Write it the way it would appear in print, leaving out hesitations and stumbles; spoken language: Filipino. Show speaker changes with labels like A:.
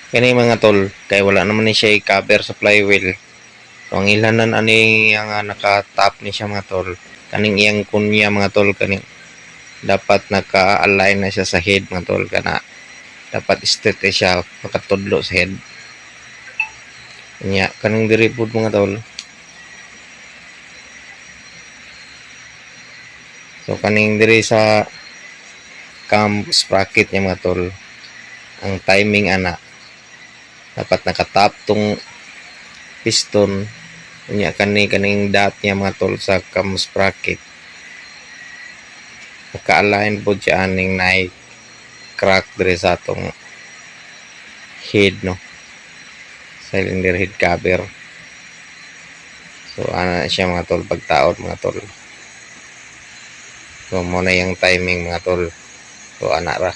A: Kani mga tol, kay wala naman ni siya i-cover sa flywheel. So, ang ilanan ani ang naka-top ni siya mga tol. Kaning iyang kunya mga tol, kaning dapat naka-align na siya sa head mga tol, kana dapat straight siya makatudlo sa head. Nya kaning diri pud mga tol. So kaning diri sa cam sprocket niya mga tol, ang timing ana dapat nakatap tong piston, unya kaning dot niya mga tol sa cam sprocket naka-align po siya aning nay crack dire sa atong head no, cylinder head cover. So ana siya mga tol pagtaod mga tol. So mo na yung timing mga tol. So ana ra.